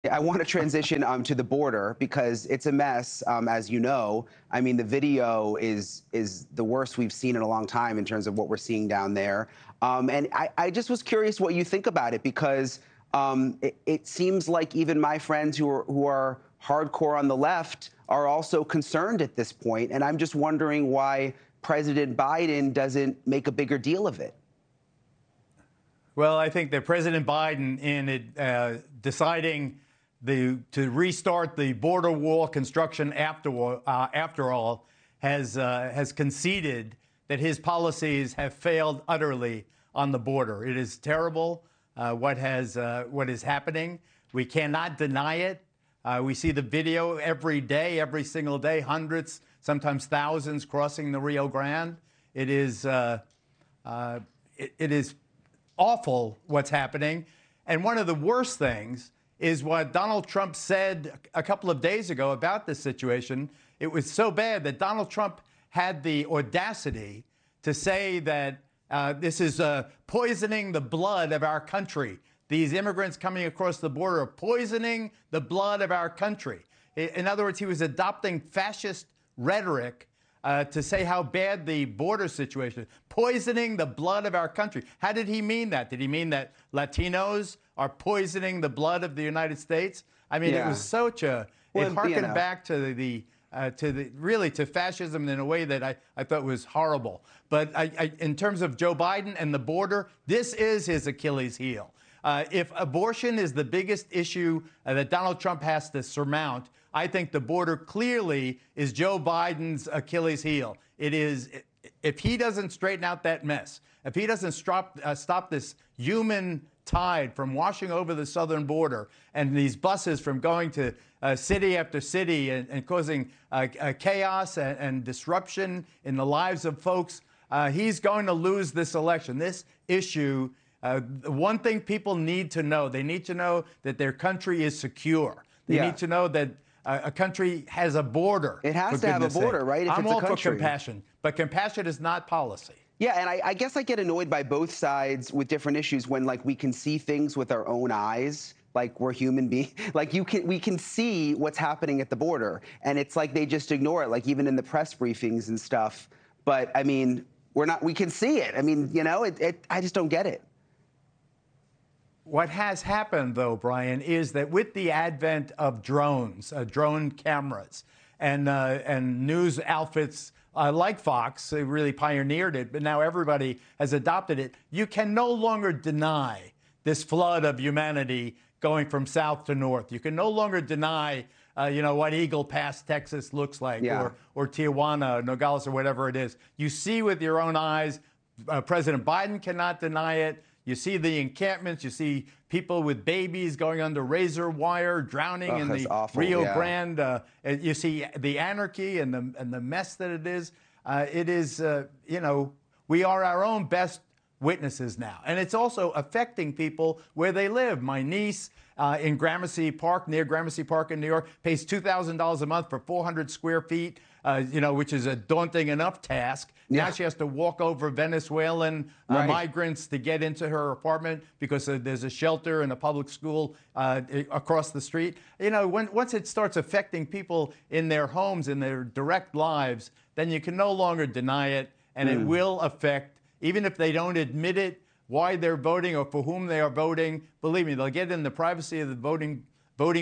I want to transition to the border because it's a mess, as you know. I mean, the video is the worst we've seen in a long time in terms of what we're seeing down there. And I just was curious what you think about it because it seems like even my friends who are hardcore on the left are also concerned at this point. And I'm just wondering why President Biden doesn't make a bigger deal of it. Well, I think that President Biden, in deciding to restart the border wall construction after all, has conceded that his policies have failed utterly on the border. It is terrible what is happening. We cannot deny it. We see the video every day, every single day, hundreds, sometimes thousands crossing the Rio Grande. It is awful what's happening. And one of the worst things is what Donald Trump said a couple of days ago about this situation. It was so bad that Donald Trump had the audacity to say that this is poisoning the blood of our country. These immigrants coming across the border are poisoning the blood of our country. In other words, he was adopting fascist rhetoric to say how bad the border situation is, poisoning the blood of our country. How did he mean that? Did he mean that Latinos are poisoning the blood of the United States? I mean, It was such a, it harkened back to really to fascism in a way that I thought was horrible. But in terms of Joe Biden and the border, this is his Achilles heel. If abortion is the biggest issue that Donald Trump has to surmount, I think the border clearly is Joe Biden's Achilles heel. It is, if he doesn't straighten out that mess, if he doesn't stop this human tide from washing over the southern border and these buses from going to city after city and causing chaos and disruption in the lives of folks, he's going to lose this election. This issue, one thing people need to know, they need to know that their country is secure. They need to know that a country has a border. It has to have a border, right? I'm all for compassion, but compassion is not policy. Yeah, and I guess I get annoyed by both sides with different issues when, like, we can see things with our own eyes, like we're human beings. Like, we can see what's happening at the border, and it's like they just ignore it, like even in the press briefings and stuff. But I mean, we can see it. I mean, you know, I just don't get it. What has happened, though, Brian, is that with the advent of drones, drone cameras, and news outfits like Fox, they really pioneered it, but now everybody has adopted it. You can no longer deny this flood of humanity going from south to north. You can no longer deny, what Eagle Pass, Texas looks like, or Tijuana, Nogales, or whatever it is. You see with your own eyes. President Biden cannot deny it. You see the encampments. You see people with babies going under razor wire, drowning in the Rio Grande. You see the anarchy and the mess that it is. We are our own best witnesses now. And it's also affecting people where they live. My niece in Gramercy Park, near Gramercy Park in New York, pays $2,000 a month for 400 square feet, which is a daunting enough task. Now she has to walk over Venezuelan migrants to get into her apartment because there's a shelter and a public school across the street. Once it starts affecting people in their homes, in their direct lives, then you can no longer deny it, and it will affect, even if they don't admit it, why they're voting or for whom they are voting. Believe me, they'll get in the privacy of the voting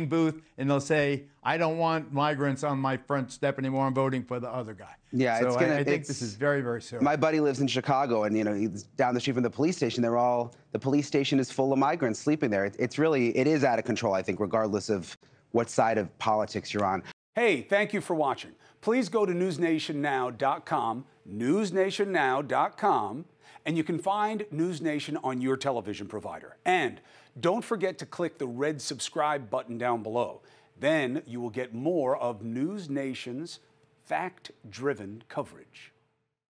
booth and they'll say, I don't want migrants on my front step anymore. I'm voting for the other guy. Yeah, so I think this is very, very serious. My buddy lives in Chicago, and he's down the street from the police station. The police station is full of migrants sleeping there. It is out of control, I think, regardless of what side of politics you're on. Hey, thank you for watching. Please go to newsnationnow.com, newsnationnow.com, and you can find NewsNation on your television provider. And don't forget to click the red subscribe button down below. Then you will get more of NewsNation's fact-driven coverage.